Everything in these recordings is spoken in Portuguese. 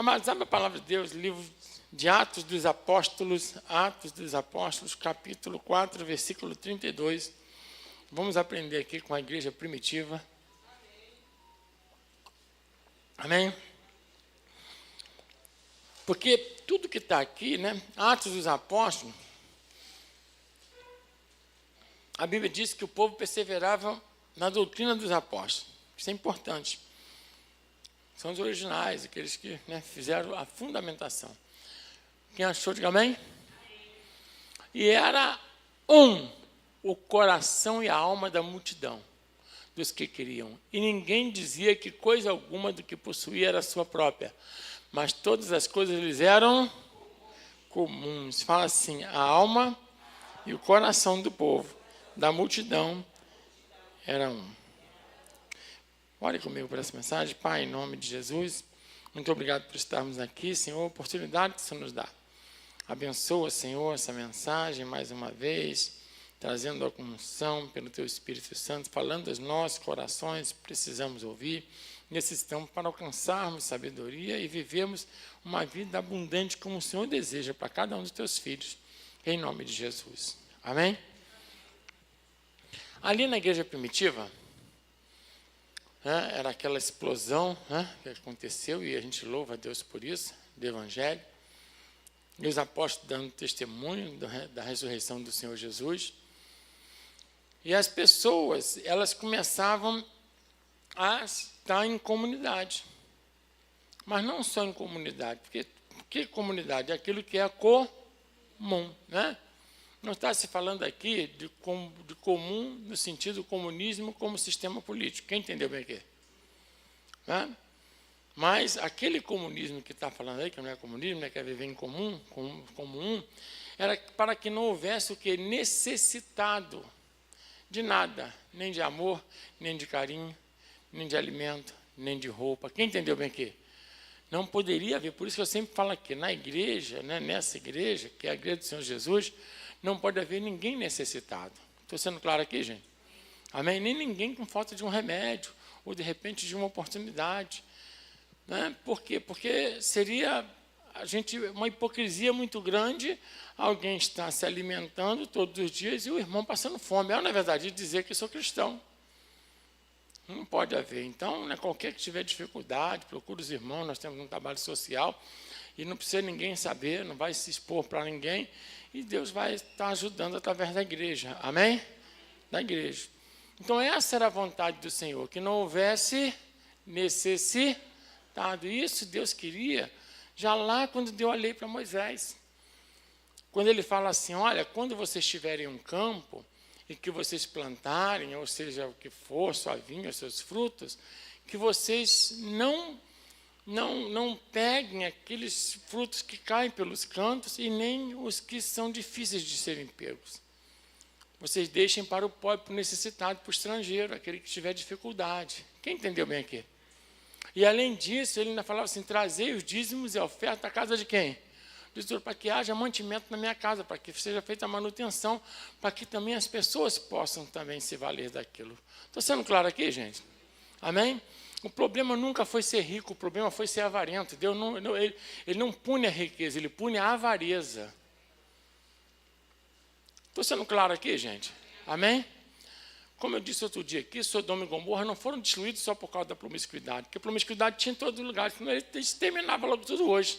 Amados, sabe a palavra de Deus, livro de Atos dos Apóstolos, capítulo 4, versículo 32. Vamos aprender aqui com a igreja primitiva. Amém? Porque tudo que está aqui, né? Atos dos Apóstolos, a Bíblia diz que o povo perseverava na doutrina dos apóstolos. Isso é importante. São os originais, aqueles que, né, fizeram a fundamentação. Quem achou, diga amém? E era o coração e a alma da multidão, dos que queriam. E ninguém dizia que coisa alguma do que possuía era sua própria, mas todas as coisas lhes eram comuns. Fala assim, a alma e o coração do povo, da multidão, era um. Ore comigo por essa mensagem. Pai, em nome de Jesus, muito obrigado por estarmos aqui, Senhor, a oportunidade que o Senhor nos dá. Abençoa, Senhor, essa mensagem mais uma vez, trazendo a unção pelo Teu Espírito Santo, falando aos nossos corações, precisamos ouvir, necessitamos para alcançarmos sabedoria e vivermos uma vida abundante como o Senhor deseja para cada um dos Teus filhos, em nome de Jesus. Amém? Ali na igreja primitiva, era aquela explosão que aconteceu, e a gente louva a Deus por isso, do Evangelho, e os apóstolos dando testemunho da ressurreição do Senhor Jesus, e as pessoas, elas começavam a estar em comunidade, mas não só em comunidade, porque comunidade é aquilo que é comum, né? Não está se falando aqui de comum no sentido do comunismo como sistema político. Quem entendeu bem aqui? Né? Mas aquele comunismo que está falando aí, que não é comunismo, né, que é viver em comum, era para que não houvesse o que? Necessitado de nada, nem de amor, nem de carinho, nem de alimento, nem de roupa. Quem entendeu bem aqui? Não poderia haver, por isso que eu sempre falo aqui, na igreja, né, nessa igreja, que é a igreja do Senhor Jesus, não pode haver ninguém necessitado. Estou sendo claro aqui, gente? Amém? Nem ninguém com falta de um remédio, ou de repente de uma oportunidade. Né? Por quê? Porque seria uma hipocrisia muito grande alguém estar se alimentando todos os dias e o irmão passando fome. É, na verdade, dizer que sou cristão. Não pode haver. Então, né, qualquer que tiver dificuldade, procure os irmãos, nós temos um trabalho social, e não precisa ninguém saber, não vai se expor para ninguém, e Deus vai estar ajudando através da igreja. Amém? Da igreja. Então, essa era a vontade do Senhor, que não houvesse necessitado. Isso Deus queria, já lá quando deu a lei para Moisés. Quando ele fala assim, olha, quando vocês tiverem um campo, e que vocês plantarem, ou seja, o que for, sua vinha, os seus frutos, que vocês não peguem aqueles frutos que caem pelos cantos e nem os que são difíceis de serem pegos. Vocês deixem para o pobre, para o necessitado, para o estrangeiro, aquele que tiver dificuldade. Quem entendeu bem aqui? E, além disso, ele ainda falava assim, trazei os dízimos e a oferta à casa de quem? Para que haja mantimento na minha casa, para que seja feita a manutenção, para que também as pessoas possam também se valer daquilo. Estou sendo claro aqui, gente? Amém? O problema nunca foi ser rico, o problema foi ser avarento. Deus ele não pune a riqueza, ele pune a avareza. Estou sendo claro aqui, gente? Amém? Como eu disse outro dia aqui, Sodoma e Gomorra não foram destruídos só por causa da promiscuidade, porque a promiscuidade tinha em todo lugar, senão ele exterminava logo tudo hoje.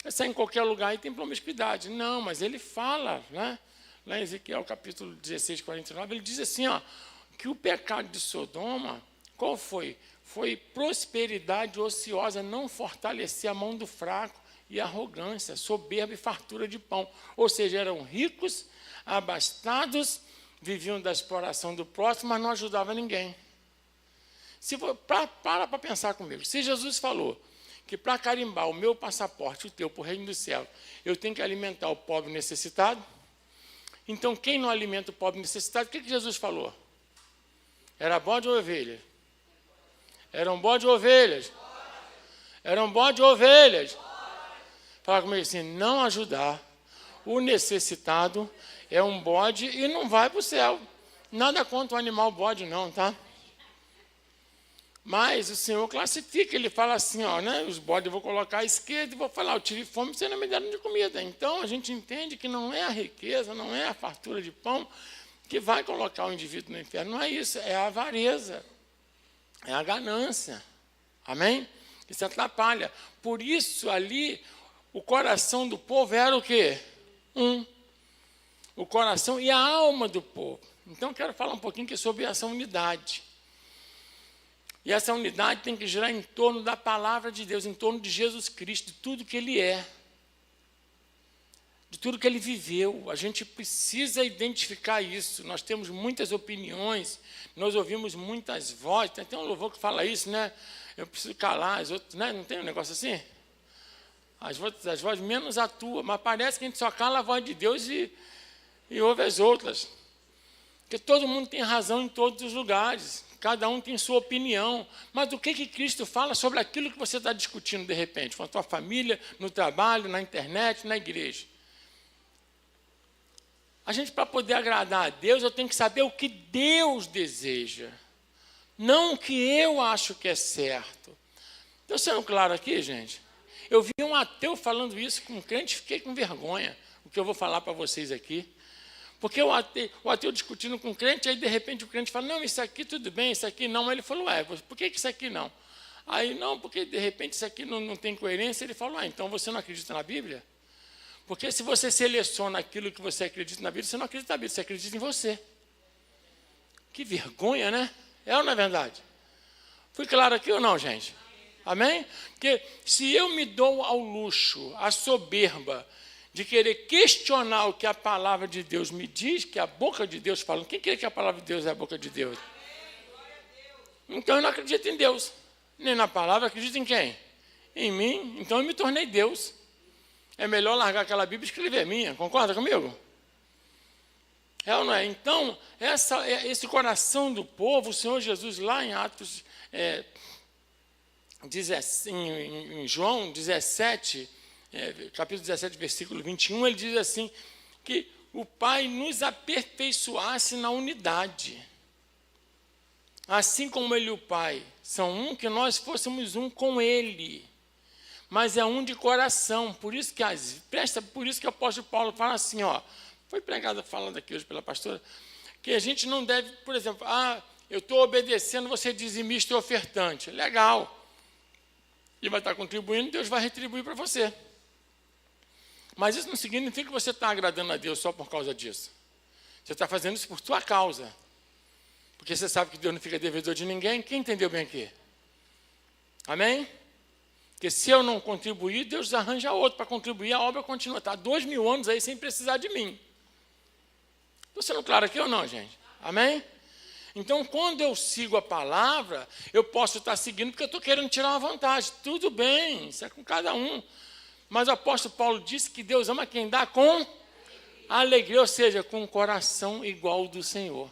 Sai em qualquer lugar e tem promiscuidade. Não, mas ele fala, né? Lá em Ezequiel, capítulo 16, 49, ele diz assim, ó, que o pecado de Sodoma, qual foi? Foi prosperidade ociosa, não fortalecer a mão do fraco, e arrogância, soberba e fartura de pão. Ou seja, eram ricos, abastados, viviam da exploração do próximo, mas não ajudavam ninguém. Para pensar comigo. Se Jesus falou que para carimbar o meu passaporte, o teu, para o reino do céu, eu tenho que alimentar o pobre necessitado, então quem não alimenta o pobre necessitado, o que Jesus falou? Era bode ou ovelha? Era um bode ou ovelhas? Era um bode ou ovelhas? Fala comigo assim, não ajudar o necessitado é um bode e não vai para o céu. Nada contra o animal bode não, tá? Mas o Senhor classifica, Ele fala assim, ó, né, os bodes eu vou colocar à esquerda e vou falar, eu tive fome, vocês não me deram de comida. Então, a gente entende que não é a riqueza, não é a fartura de pão que vai colocar o indivíduo no inferno. Não é isso, é a avareza, é a ganância. Amém? Isso atrapalha. Por isso, ali, o coração do povo era o quê? O coração e a alma do povo. Então, quero falar um pouquinho sobre essa unidade. E essa unidade tem que girar em torno da palavra de Deus, em torno de Jesus Cristo, de tudo que Ele é, de tudo que Ele viveu. A gente precisa identificar isso. Nós temos muitas opiniões, nós ouvimos muitas vozes. Tem até um louvor que fala isso, né? Eu preciso calar, as outras, né? Não tem um negócio assim? As vozes menos atuam, mas parece que a gente só cala a voz de Deus e ouve as outras. Porque todo mundo tem razão em todos os lugares. Cada um tem sua opinião. Mas o que Cristo fala sobre aquilo que você está discutindo, de repente, com a tua família, no trabalho, na internet, na igreja? A gente, para poder agradar a Deus, eu tenho que saber o que Deus deseja, não o que eu acho que é certo. Estou sendo claro aqui, gente? Eu vi um ateu falando isso com um crente, fiquei com vergonha, o que eu vou falar para vocês aqui. Porque o ateu discutindo com o crente, aí de repente o crente fala, não, isso aqui tudo bem, isso aqui não. Aí ele falou, por que isso aqui não? Aí, não, porque de repente isso aqui não tem coerência. Ele falou, então você não acredita na Bíblia? Porque se você seleciona aquilo que você acredita na Bíblia, você não acredita na Bíblia, você acredita em você. Que vergonha, né? É ou não é verdade? Fui claro aqui ou não, gente? Amém? Porque se eu me dou ao luxo, à soberba, de querer questionar o que a palavra de Deus me diz, que a boca de Deus fala. Quem crê que a palavra de Deus é a boca de Deus? Então eu não acredito em Deus, nem na palavra, acredito em quem? Em mim. Então eu me tornei Deus. É melhor largar aquela Bíblia e escrever a minha. Concorda comigo? É ou não é? Então, esse coração do povo, o Senhor Jesus, lá em Atos, em João 17, capítulo 17, versículo 21, ele diz assim, que o Pai nos aperfeiçoasse na unidade. Assim como Ele e o Pai são um, que nós fôssemos um com Ele. Mas é um de coração. Por isso que o apóstolo Paulo fala assim, ó, foi pregado falando aqui hoje pela pastora, que a gente não deve, por exemplo, eu estou obedecendo, você dizimista e ofertante. Legal. E vai estar contribuindo, Deus vai retribuir para você. Mas isso não significa que você está agradando a Deus só por causa disso. Você está fazendo isso por sua causa. Porque você sabe que Deus não fica devedor de ninguém. Quem entendeu bem aqui? Amém? Porque se eu não contribuir, Deus arranja outro para contribuir, a obra continua. Está 2000 anos aí sem precisar de mim. Estou sendo claro aqui ou não, gente? Amém? Então, quando eu sigo a palavra, eu posso estar seguindo porque eu estou querendo tirar uma vantagem. Tudo bem, isso é com cada um. Mas o apóstolo Paulo disse que Deus ama quem dá com alegria, ou seja, com um coração igual ao do Senhor.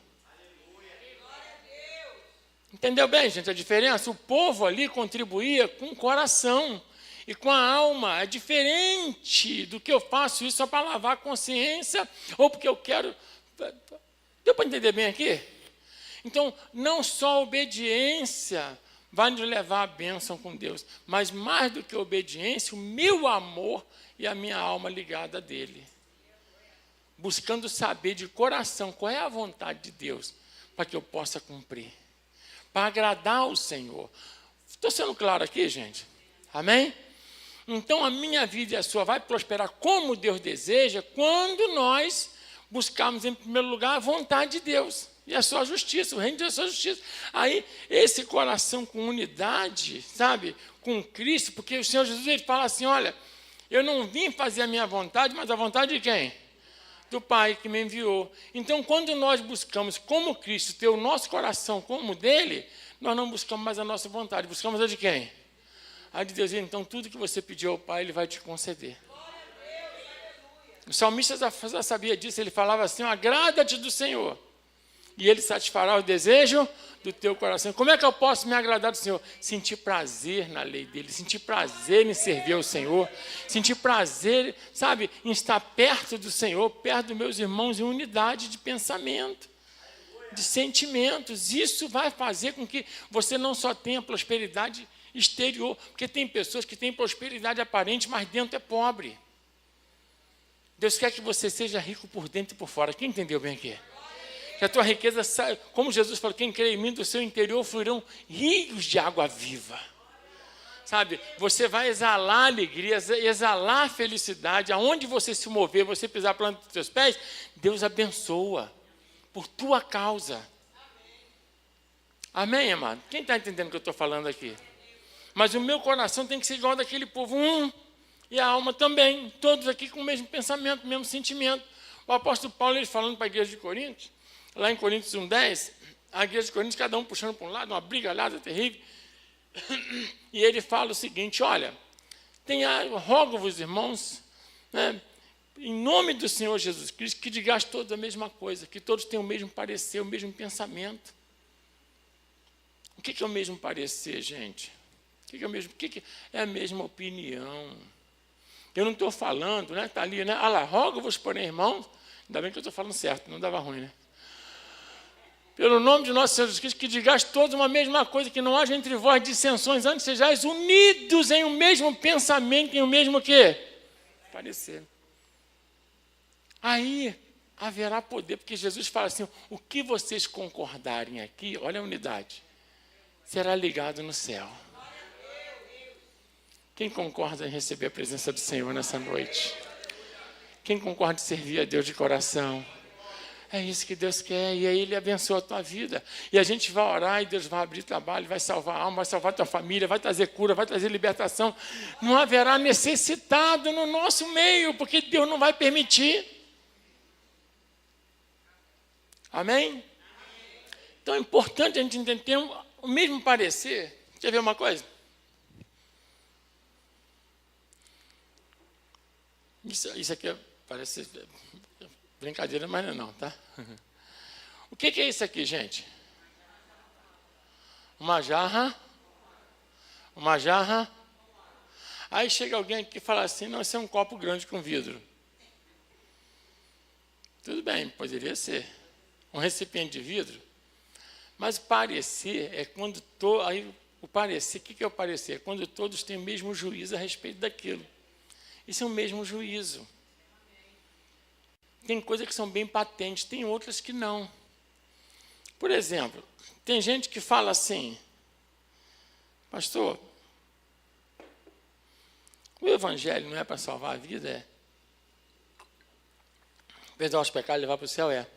Entendeu bem, gente, a diferença? O povo ali contribuía com o coração e com a alma. É diferente do que eu faço isso só para lavar a consciência ou porque eu quero... Deu para entender bem aqui? Então, não só a obediência vai nos levar à bênção com Deus, mas mais do que a obediência, o meu amor e a minha alma ligada dele. Buscando saber de coração qual é a vontade de Deus, para que eu possa cumprir. Para agradar o Senhor. Estou sendo claro aqui, gente? Amém? Então, a minha vida e a sua vai prosperar como Deus deseja, quando nós buscarmos, em primeiro lugar, a vontade de Deus. E a sua justiça, o reino de Deus e a sua justiça. Aí, esse coração com unidade, sabe? Com Cristo, porque o Senhor Jesus, ele fala assim, olha, eu não vim fazer a minha vontade, mas a vontade de quem? Do Pai que me enviou. Então, quando nós buscamos, como Cristo, ter o nosso coração como o dele, nós não buscamos mais a nossa vontade, buscamos a de quem? A de Deus. Então, tudo que você pediu ao Pai, ele vai te conceder. O salmista já sabia disso, ele falava assim, agrada-te do Senhor, e ele satisfará o desejo do teu coração. Como é que eu posso me agradar do Senhor? Sentir prazer na lei dele, sentir prazer em servir ao Senhor, sentir prazer, sabe, em estar perto do Senhor, perto dos meus irmãos, em unidade de pensamento. de sentimentos. Isso vai fazer com que você não só tenha prosperidade exterior, porque tem pessoas que têm prosperidade aparente, mas dentro é pobre. Deus quer que você seja rico por dentro e por fora. Quem entendeu bem aqui? Que a tua riqueza, como Jesus falou, quem crê em mim, do seu interior fluirão rios de água viva. Sabe, você vai exalar alegria, exalar felicidade. Aonde você se mover, você pisar a planta dos seus pés, Deus abençoa por tua causa. Amém, amado? Quem está entendendo o que eu estou falando aqui? Mas o meu coração tem que ser igual daquele povo, e a alma também, todos aqui com o mesmo pensamento, o mesmo sentimento. O apóstolo Paulo, ele falando para a igreja de Coríntios, lá em Coríntios 1:10, a igreja de Coríntios, cada um puxando para um lado, uma brigalhada terrível, e ele fala o seguinte, olha, rogo-vos, irmãos, né, em nome do Senhor Jesus Cristo, que digais todos a mesma coisa, que todos tenham o mesmo parecer, o mesmo pensamento. O que é o mesmo parecer, gente? É a mesma opinião. Eu não estou falando, né? Está ali, né? Ah lá, rogo-vos, porém, irmãos, ainda bem que eu estou falando certo, não dava ruim, né? Pelo nome de nosso Senhor Jesus Cristo, que digais todos uma mesma coisa, que não haja entre vós dissensões, antes sejais unidos em um mesmo pensamento, em um mesmo quê? Parecer. Aí haverá poder, porque Jesus fala assim, o que vocês concordarem aqui, olha a unidade, será ligado no céu. Quem concorda em receber a presença do Senhor nessa noite? Quem concorda em servir a Deus de coração? É isso que Deus quer, e aí Ele abençoa a tua vida. E a gente vai orar, e Deus vai abrir trabalho, vai salvar a alma, vai salvar a tua família, vai trazer cura, vai trazer libertação. Não haverá necessitado no nosso meio, porque Deus não vai permitir. Amém? Então é importante a gente entender, ter o mesmo parecer. Quer ver uma coisa? Isso aqui parece brincadeira, mas não, tá? O que é isso aqui, gente? Uma jarra. Uma jarra. Aí chega alguém aqui e fala assim, não, isso é um copo grande com vidro. Tudo bem, poderia ser. Um recipiente de vidro. Mas parecer é quando... Aí, o parecer, o que é o parecer? É quando todos têm o mesmo juízo a respeito daquilo. Isso é o mesmo juízo. Tem coisas que são bem patentes, tem outras que não. Por exemplo, tem gente que fala assim, pastor, o evangelho não é para salvar a vida, é? Perdoar os pecados e levar para o céu, é?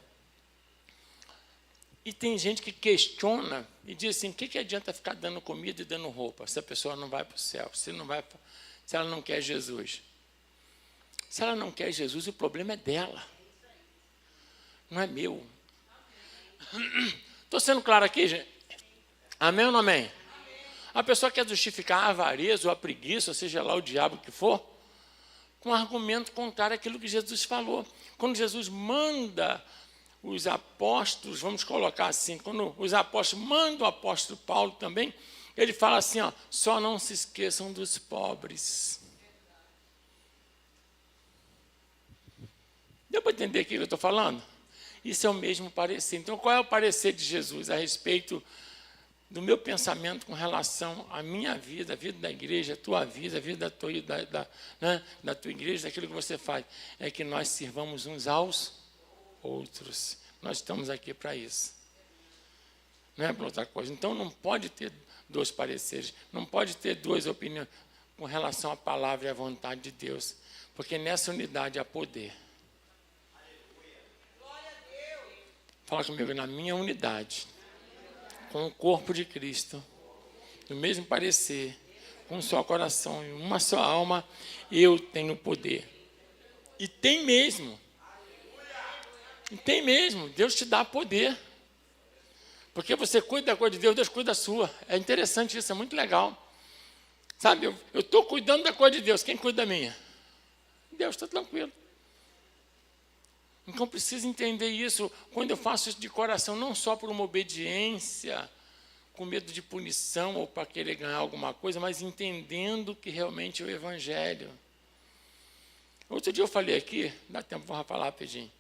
E tem gente que questiona e diz assim, o que adianta ficar dando comida e dando roupa, se a pessoa não vai para o céu, se ela não quer Jesus? Se ela não quer Jesus, o problema é dela. Não é meu. Estou sendo claro aqui, gente? Amém ou não amém? Amém. A pessoa quer justificar a avareza ou a preguiça, ou seja lá o diabo que for, com argumento contrário àquilo que Jesus falou. Quando Jesus manda os apóstolos, vamos colocar assim, quando os apóstolos mandam o apóstolo Paulo também, ele fala assim, ó, só não se esqueçam dos pobres. Deu para entender o que eu estou falando? Isso é o mesmo parecer. Então, qual é o parecer de Jesus a respeito do meu pensamento com relação à minha vida, a vida da igreja, a tua vida, a vida da tua igreja, daquilo que você faz? É que nós sirvamos uns aos outros. Nós estamos aqui para isso. Não é para outra coisa. Então, não pode ter dois pareceres, não pode ter duas opiniões com relação à palavra e à vontade de Deus, porque nessa unidade há poder. Fala comigo, na minha unidade, com o corpo de Cristo, no mesmo parecer, com um só coração e uma só alma, eu tenho poder. E tem mesmo. E tem mesmo. Deus te dá poder. Porque você cuida da coisa de Deus, Deus cuida da sua. É interessante isso, é muito legal. Sabe, eu estou cuidando da coisa de Deus, quem cuida da minha? Deus, está tranquilo. Então, preciso entender isso, quando eu faço isso de coração, não só por uma obediência, com medo de punição ou para querer ganhar alguma coisa, mas entendendo que realmente é o Evangelho. Outro dia eu falei aqui, dá tempo, vou falar rapidinho.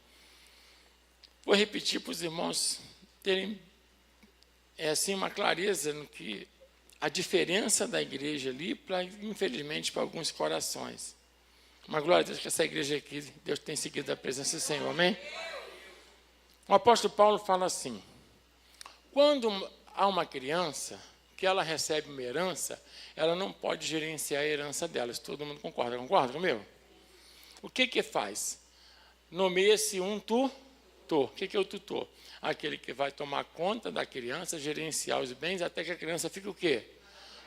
Vou repetir para os irmãos terem assim, uma clareza no que a diferença da igreja ali, infelizmente, para alguns corações. Mas glória a Deus que essa igreja aqui, Deus tem seguido a presença do Senhor, amém? O apóstolo Paulo fala assim: quando há uma criança que ela recebe uma herança, ela não pode gerenciar a herança dela. Isso todo mundo concorda comigo? O que faz? Nomeia-se um tutor. O que é o tutor? Aquele que vai tomar conta da criança, gerenciar os bens, até que a criança fique o quê?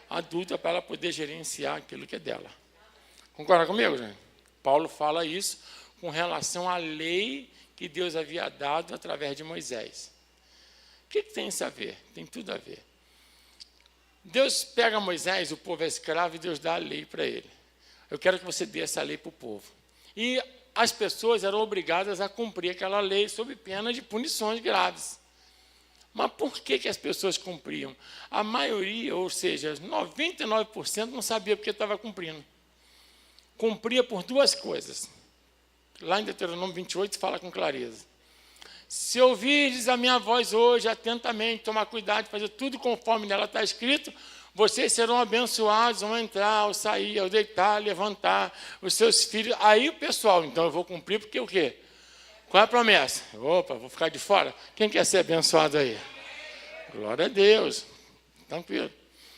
Adulta, para ela poder gerenciar aquilo que é dela. Concorda comigo, gente? Paulo fala isso com relação à lei que Deus havia dado através de Moisés. O que tem isso a ver? Tem tudo a ver. Deus pega Moisés, o povo é escravo, e Deus dá a lei para ele. Eu quero que você dê essa lei para o povo. E as pessoas eram obrigadas a cumprir aquela lei sob pena de punições graves. Mas por que as pessoas cumpriam? A maioria, ou seja, 99% não sabia porque estava cumprindo. Cumpria por duas coisas. Lá em Deuteronômio 28 fala com clareza: se ouvirdes a minha voz hoje atentamente, tomar cuidado de fazer tudo conforme nela está escrito, vocês serão abençoados, vão entrar, ao sair, ao deitar, levantar, os seus filhos. Aí o pessoal, então eu vou cumprir, porque o quê? Qual é a promessa? Opa, vou ficar de fora? Quem quer ser abençoado aí? Glória a Deus. Tranquilo.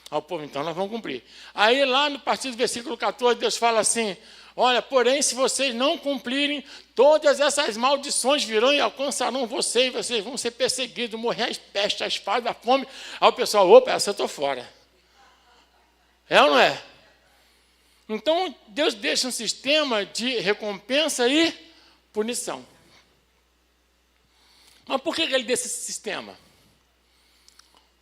Ao povo, então nós vamos cumprir. Aí lá no partir do versículo 14, Deus fala assim: olha, porém, se vocês não cumprirem, todas essas maldições virão e alcançarão vocês vão ser perseguidos, morrer as pestes, a espada, a fome. Aí o pessoal, opa, essa eu estou fora. É ou não é? Então, Deus deixa um sistema de recompensa e punição. Mas por que ele deixa esse sistema?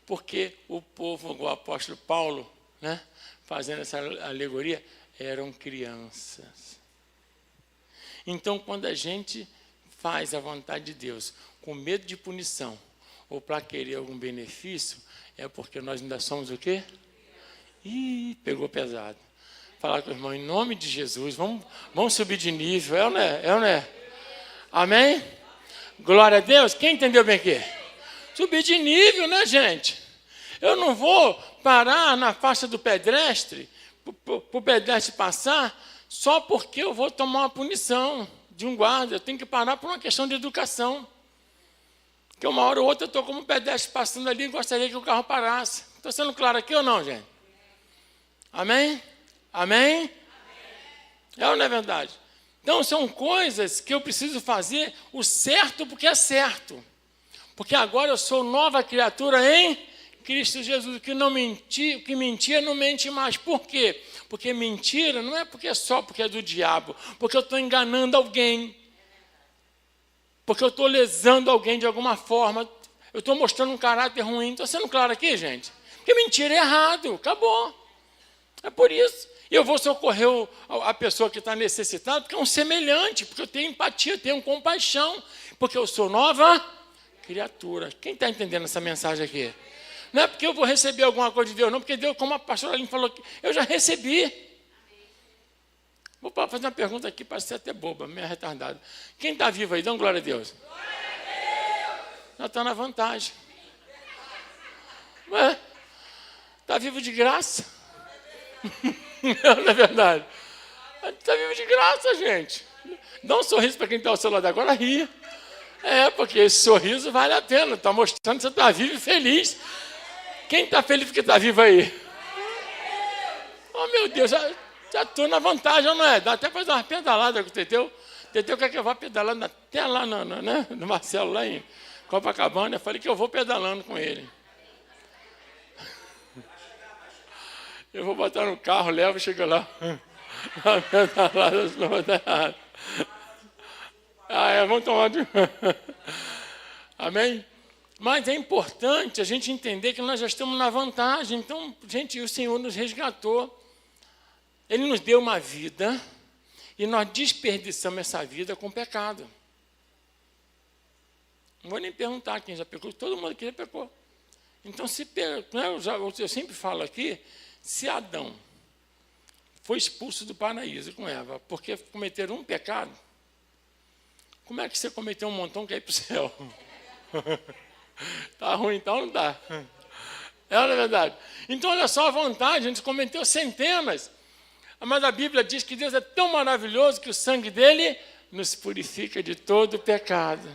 Porque o povo, o apóstolo Paulo, né, fazendo essa alegoria, eram crianças. Então, quando a gente faz a vontade de Deus com medo de punição ou para querer algum benefício, é porque nós ainda somos o quê? Ih, pegou pesado. Falar com o irmão, em nome de Jesus, vamos subir de nível, é ou não é? É ou não é? Amém? Glória a Deus. Quem entendeu bem aqui? Subir de nível, né, gente? Eu não vou parar na faixa do pedestre, para o pedestre passar, só porque eu vou tomar uma punição de um guarda. Eu tenho que parar por uma questão de educação. Porque uma hora ou outra eu estou como pedestre passando ali e gostaria que o carro parasse. Estou sendo claro aqui ou não, gente? Amém? Amém? É ou não é verdade? Então, são coisas que eu preciso fazer o certo porque é certo. Porque agora eu sou nova criatura em Cristo Jesus. O que mentia não mente mais. Por quê? Porque mentira não é só porque é do diabo. Porque eu estou enganando alguém. Porque eu estou lesando alguém de alguma forma. Eu estou mostrando um caráter ruim. Estou sendo claro aqui, gente? Porque mentira é errado. Acabou. É por isso. E eu vou socorrer a pessoa que está necessitada, porque é um semelhante, porque eu tenho empatia, eu tenho compaixão, porque eu sou nova criatura. Quem está entendendo essa mensagem aqui? Não é porque eu vou receber alguma coisa de Deus, não, porque Deus, como a pastora Aline falou, eu já recebi. Vou fazer uma pergunta aqui, parece ser até boba, meio retardada. Quem está vivo aí? Dá glória a Deus. Glória a Deus! Já está na vantagem. Ué, está vivo de graça. Não é verdade? Está vivo de graça, gente. Dá um sorriso para quem está ao seu lado agora, ri. É, porque esse sorriso vale a pena. Está mostrando que você está vivo e feliz. Quem está feliz porque está vivo aí? Oh, meu Deus, já estou na vantagem, não é? Dá até para fazer uma pedalada com o Teteu. Teteu quer que eu vá pedalando até lá no Marcelo, lá em Copacabana. Eu falei que eu vou pedalando com ele. Eu vou botar no carro, levo e chego lá. A pedalada, senão vai dar errado. Vamos tomar de... Amém? Mas é importante a gente entender que nós já estamos na vantagem. Então, gente, o Senhor nos resgatou. Ele nos deu uma vida e nós desperdiçamos essa vida com pecado. Não vou nem perguntar quem já pecou, todo mundo aqui já pecou. Então, eu sempre falo aqui, se Adão foi expulso do paraíso com Eva porque cometeram um pecado, como é que você cometeu um montão que é ir para o céu? Está ruim, então não dá. É ou não é verdade? Então, olha só a vontade, a gente cometeu centenas. Mas a Bíblia diz que Deus é tão maravilhoso que o sangue dele nos purifica de todo pecado.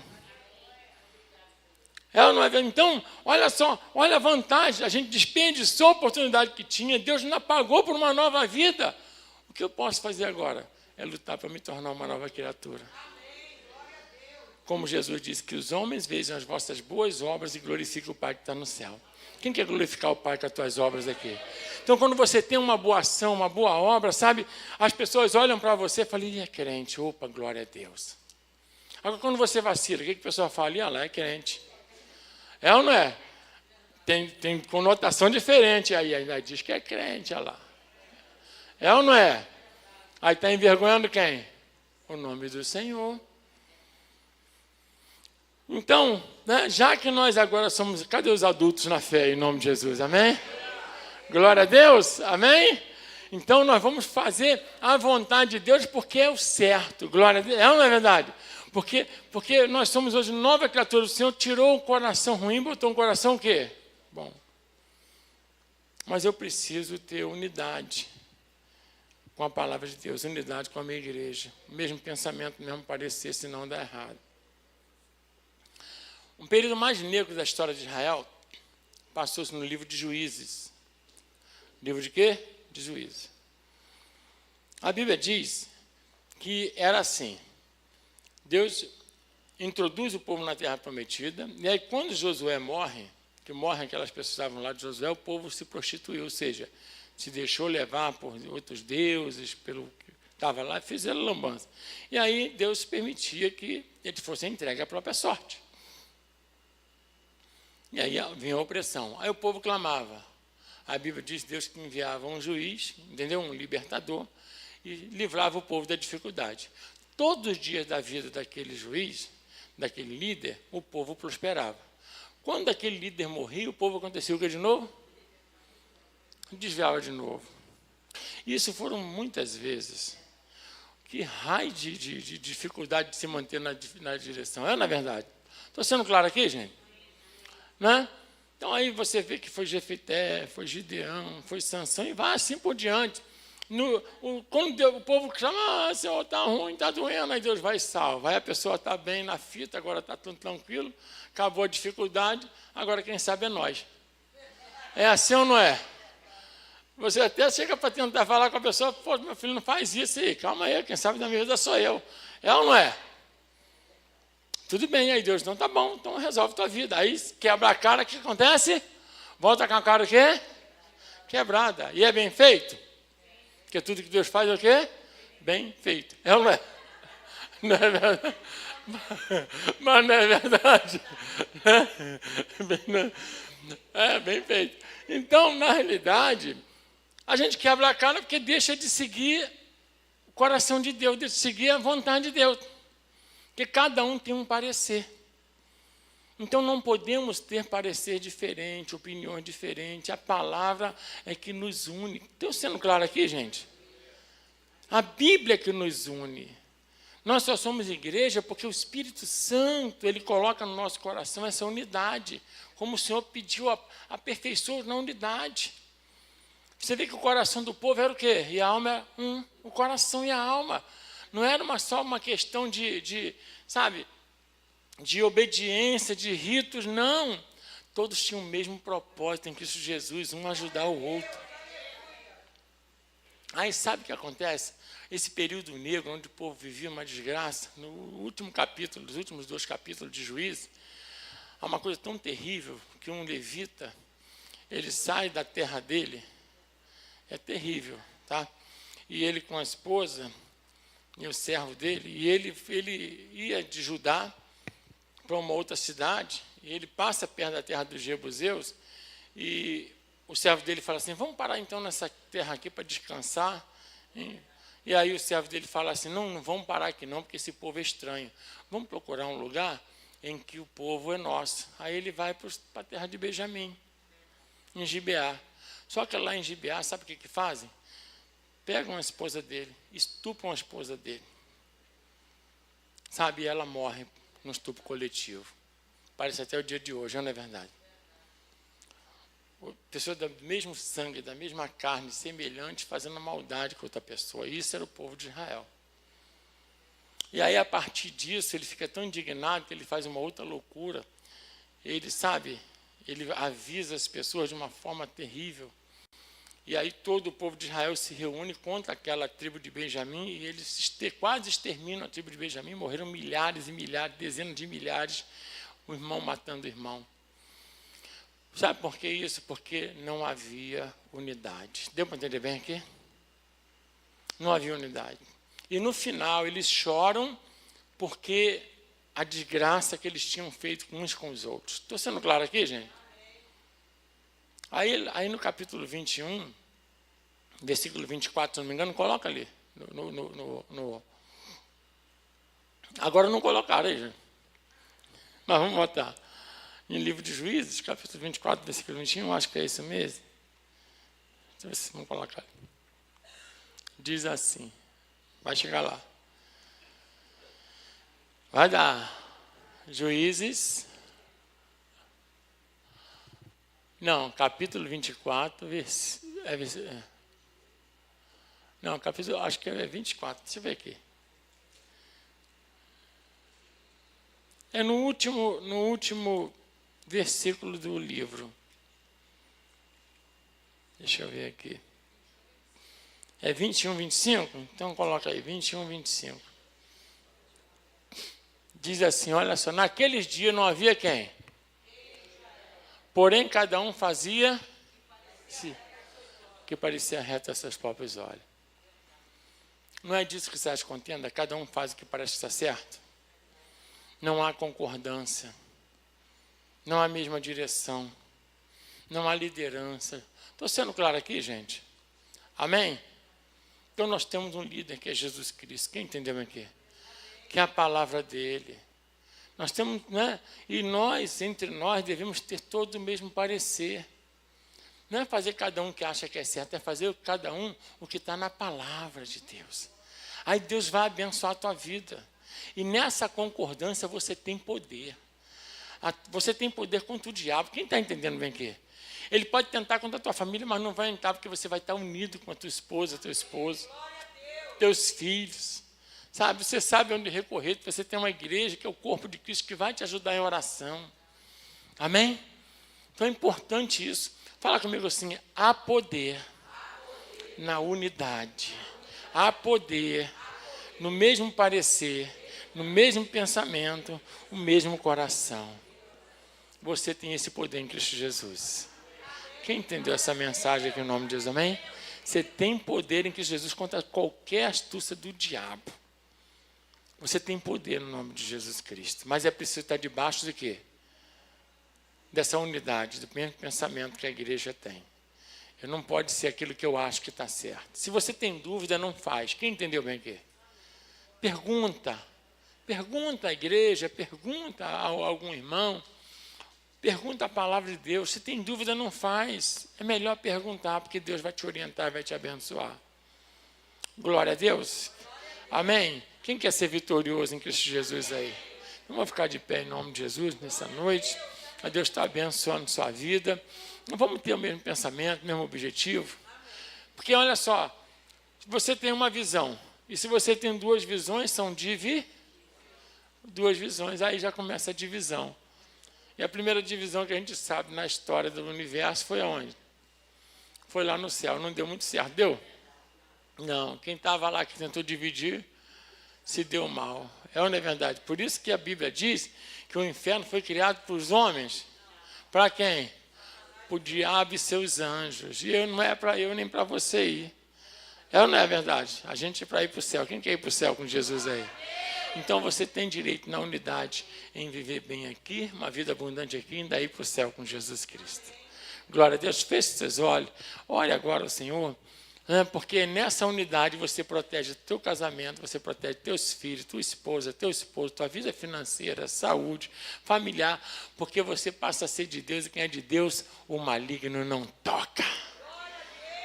É ou não é? Então, olha só, olha a vantagem. A gente desperdiçou a oportunidade que tinha, Deus nos pagou por uma nova vida. O que eu posso fazer agora? É lutar para me tornar uma nova criatura. Como Jesus disse, que os homens vejam as vossas boas obras e glorifiquem o Pai que está no céu. Quem quer glorificar o Pai com as tuas obras aqui? Então, quando você tem uma boa ação, uma boa obra, sabe? As pessoas olham para você e falam, é crente, opa, glória a Deus. Agora, quando você vacila, o que a pessoa fala? Olha lá, é crente. É ou não é? Tem conotação diferente aí, ainda diz que é crente, olha lá. É ou não é? Aí está envergonhando quem? O nome do Senhor. Então, né, já que nós agora somos... Cadê os adultos na fé, em nome de Jesus? Amém? Glória a Deus? Amém? Então, nós vamos fazer a vontade de Deus porque é o certo. Glória a Deus. É ou não é verdade? Porque nós somos hoje nova criatura. O Senhor tirou o coração ruim, botou um coração o quê? Bom. Mas eu preciso ter unidade com a palavra de Deus, unidade com a minha igreja. O mesmo pensamento, mesmo parecer, senão dá errado. Um período mais negro da história de Israel passou-se no livro de Juízes. Livro de quê? De Juízes. A Bíblia diz que era assim. Deus introduz o povo na terra prometida, e aí quando Josué morre, que morrem aquelas pessoas que estavam lá de Josué, o povo se prostituiu, ou seja, se deixou levar por outros deuses, pelo que estava lá, fizeram lambança. E aí Deus permitia que eles fossem entregues à própria sorte. E aí vinha a opressão. Aí o povo clamava. A Bíblia diz que Deus que enviava um juiz, entendeu? Um libertador, e livrava o povo da dificuldade. Todos os dias da vida daquele juiz, daquele líder, o povo prosperava. Quando aquele líder morria, o povo acontecia o que de novo? Desviava de novo. Isso foram muitas vezes. Que raio de dificuldade de se manter na direção. É, na verdade. Estou sendo claro aqui, gente? Né? Então aí você vê que foi Jefité, foi Gideão, foi Sansão e vai assim por diante. Quando o povo chama, Senhor, está ruim, está doendo, aí Deus vai e salva. Aí a pessoa está bem na fita, agora está tudo tranquilo, acabou a dificuldade, agora quem sabe é nós. É assim ou não é? Você até chega para tentar falar com a pessoa, pô, meu filho, não faz isso aí, calma aí, quem sabe da minha vida sou eu. É ou não é? Tudo bem, aí Deus, então tá bom, então resolve a tua vida. Aí quebra a cara, o que acontece? Volta com a cara o quê? Quebrada. E é bem feito? Porque tudo que Deus faz é o quê? Bem feito. É ou não é? Não é verdade? Mas não é verdade? É bem feito. Então, na realidade, a gente quebra a cara porque deixa de seguir o coração de Deus, deixa de seguir a vontade de Deus. Porque cada um tem um parecer. Então não podemos ter parecer diferente, opiniões diferentes. A palavra é que nos une. Estou sendo claro aqui, gente? A Bíblia é que nos une. Nós só somos igreja porque o Espírito Santo, ele coloca no nosso coração essa unidade. Como o Senhor pediu, aperfeiçoou na unidade. Você vê que o coração do povo era o quê? E a alma era um. O coração e a alma. Não era só uma questão sabe, de obediência, de ritos, não. Todos tinham o mesmo propósito em Cristo Jesus, um ajudar o outro. Aí sabe o que acontece? Esse período negro, onde o povo vivia uma desgraça, no último capítulo, dos últimos 2 capítulos de Juízes, há uma coisa tão terrível que um levita, ele sai da terra dele, é terrível, tá? E ele com a esposa e o servo dele, e ele ia de Judá para uma outra cidade, e ele passa perto da terra dos Jebuseus, e o servo dele fala assim, vamos parar então nessa terra aqui para descansar. E aí o servo dele fala assim, não vamos parar aqui não, porque esse povo é estranho. Vamos procurar um lugar em que o povo é nosso. Aí ele vai para a terra de Benjamim, em Gibeá. Só que lá em Gibeá, sabe o que fazem? Pegam a esposa dele, estupram a esposa dele. Sabe, e ela morre no estupro coletivo. Parece até o dia de hoje, não é verdade? Pessoa do mesmo sangue, da mesma carne, semelhante, fazendo maldade com outra pessoa. Isso era o povo de Israel. E aí, a partir disso, ele fica tão indignado que ele faz uma outra loucura. Ele, sabe, ele avisa as pessoas de uma forma terrível. E aí todo o povo de Israel se reúne contra aquela tribo de Benjamim e eles quase exterminam a tribo de Benjamim. Morreram milhares e milhares, dezenas de milhares, o irmão matando o irmão. Sabe por que isso? Porque não havia unidade. Deu para entender bem aqui? Não havia unidade. E no final eles choram porque a desgraça que eles tinham feito uns com os outros. Estou sendo claro aqui, gente? Aí no capítulo 21, versículo 24, se não me engano, coloca ali. Agora não colocaram aí, gente. Mas vamos botar. Em livro de Juízes, capítulo 24, versículo 21, acho que é isso mesmo. Deixa eu ver se vamos colocar. Diz assim, vai chegar lá. Vai dar Juízes. Não, capítulo 24, não, capítulo, acho que é 24, deixa eu ver aqui. É no último versículo do livro. Deixa eu ver aqui. É 21, 25? Então coloca aí, 21, 25. Diz assim, olha só, naqueles dias não havia quem? Porém, cada um fazia que parecia reto a seus próprios olhos. Não é disso que você acha contenda? Cada um faz o que parece estar certo. Não há concordância. Não há a mesma direção. Não há liderança. Estou sendo claro aqui, gente? Amém? Então nós temos um líder que é Jesus Cristo. Quem entendeu aqui? Que é a palavra dele. Nós temos, né? E nós, entre nós, devemos ter todo o mesmo parecer. Não é fazer cada um o que acha que é certo, é fazer cada um o que está na palavra de Deus. Aí Deus vai abençoar a tua vida. E nessa concordância você tem poder. Você tem poder contra o diabo. Quem está entendendo bem aqui? Ele pode tentar contra a tua família, mas não vai entrar, porque você vai estar unido com a tua esposa, teu esposo, teus filhos. Sabe, você sabe onde recorrer, você tem uma igreja que é o corpo de Cristo que vai te ajudar em oração. Amém? Então é importante isso. Fala comigo assim, há poder na unidade. Há poder no mesmo parecer, no mesmo pensamento, o mesmo coração. Você tem esse poder em Cristo Jesus. Quem entendeu essa mensagem aqui em nome de Jesus, amém? Você tem poder em Cristo Jesus contra qualquer astúcia do diabo. Você tem poder no nome de Jesus Cristo. Mas é preciso estar debaixo de quê? Dessa unidade, do mesmo pensamento que a igreja tem. Eu não pode ser aquilo que eu acho que está certo. Se você tem dúvida, não faz. Quem entendeu bem aqui? Pergunta. Pergunta à igreja, pergunta a algum irmão. Pergunta a palavra de Deus. Se tem dúvida, não faz. É melhor perguntar, porque Deus vai te orientar, vai te abençoar. Glória a Deus. Amém? Quem quer ser vitorioso em Cristo Jesus aí? Vamos ficar de pé em nome de Jesus nessa noite. A Deus está abençoando sua vida. Não vamos ter o mesmo pensamento, o mesmo objetivo. Porque olha só, você tem uma visão. E se você tem duas visões, são duas visões. Aí já começa a divisão. E a primeira divisão que a gente sabe na história do universo foi aonde? Foi lá no céu. Não deu muito certo. Deu? Não. Quem estava lá que tentou dividir, se deu mal. É ou não é verdade? Por isso que a Bíblia diz que o inferno foi criado para os homens. Para quem? Para o diabo e seus anjos. E não é para eu nem para você ir. É ou não é verdade? A gente é para ir para o céu. Quem quer ir para o céu com Jesus aí? Então você tem direito na unidade em viver bem aqui, uma vida abundante aqui, e ainda ir para o céu com Jesus Cristo. Glória a Deus. Feche seus olhos. Olhe agora o Senhor. Porque nessa unidade você protege o teu casamento, você protege teus filhos, tua esposa, teu esposo, tua vida financeira, saúde, familiar, porque você passa a ser de Deus e quem é de Deus, o maligno não toca.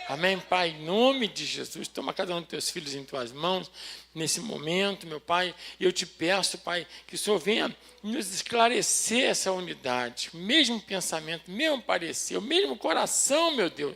Amém, Pai, em nome de Jesus, toma cada um dos teus filhos em tuas mãos, nesse momento, meu Pai, e eu te peço, Pai, que o Senhor venha nos esclarecer essa unidade, o mesmo pensamento, o mesmo parecer, o mesmo coração, meu Deus,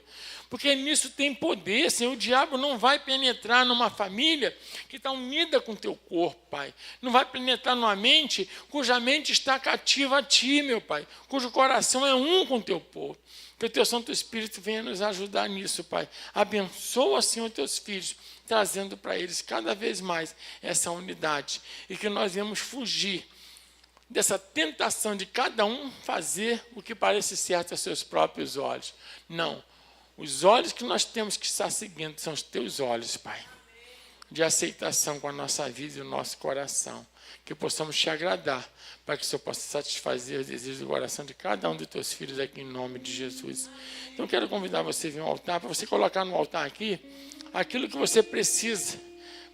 porque nisso tem poder, Senhor, o diabo não vai penetrar numa família que está unida com o teu corpo, Pai, não vai penetrar numa mente cuja mente está cativa a Ti, meu Pai, cujo coração é um com o teu povo. Que o teu Santo Espírito venha nos ajudar nisso, Pai. Abençoa, Senhor, teus filhos, trazendo para eles cada vez mais essa unidade. E que nós venhamos fugir dessa tentação de cada um fazer o que parece certo aos seus próprios olhos. Não. Os olhos que nós temos que estar seguindo são os teus olhos, Pai. De aceitação com a nossa vida e o nosso coração. Que possamos te agradar, para que o Senhor possa satisfazer os desejos do coração de cada um dos teus filhos aqui em nome de Jesus. Então, quero convidar você a vir ao altar, para você colocar no altar aqui aquilo que você precisa,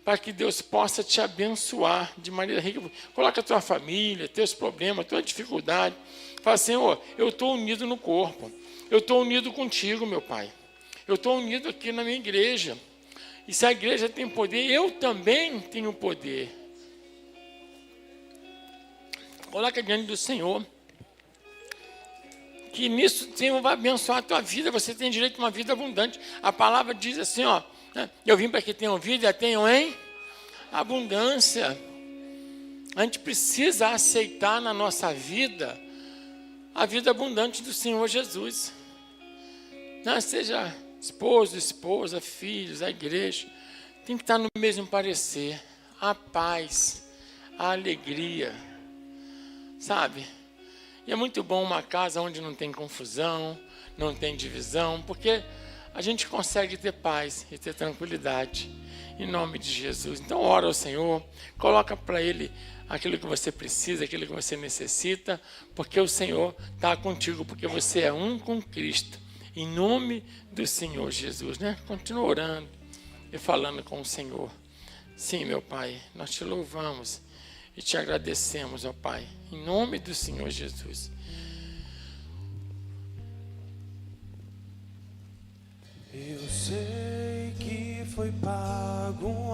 para que Deus possa te abençoar de maneira rica. Coloca a tua família, teus problemas, tua dificuldade. Fala, Senhor, eu estou unido no corpo, eu estou unido contigo, meu Pai. Eu estou unido aqui na minha igreja. E se a igreja tem poder, eu também tenho poder. Coloca diante do Senhor, que nisso o Senhor vai abençoar a tua vida, você tem direito a uma vida abundante. A palavra diz assim, ó, né? Eu vim para que tenham vida e a tenham em abundância. A gente precisa aceitar na nossa vida a vida abundante do Senhor Jesus. Não, seja esposo, esposa, filhos, a igreja, tem que estar no mesmo parecer, a paz, a alegria. Sabe? E é muito bom uma casa onde não tem confusão, não tem divisão, porque a gente consegue ter paz e ter tranquilidade, em nome de Jesus. Então, ora ao Senhor, coloca para Ele aquilo que você precisa, aquilo que você necessita, porque o Senhor está contigo, porque você é um com Cristo, em nome do Senhor Jesus, né? Continua orando e falando com o Senhor. Sim, meu Pai, nós te louvamos e te agradecemos, ó Pai, em nome do Senhor Jesus. Eu sei que foi pago um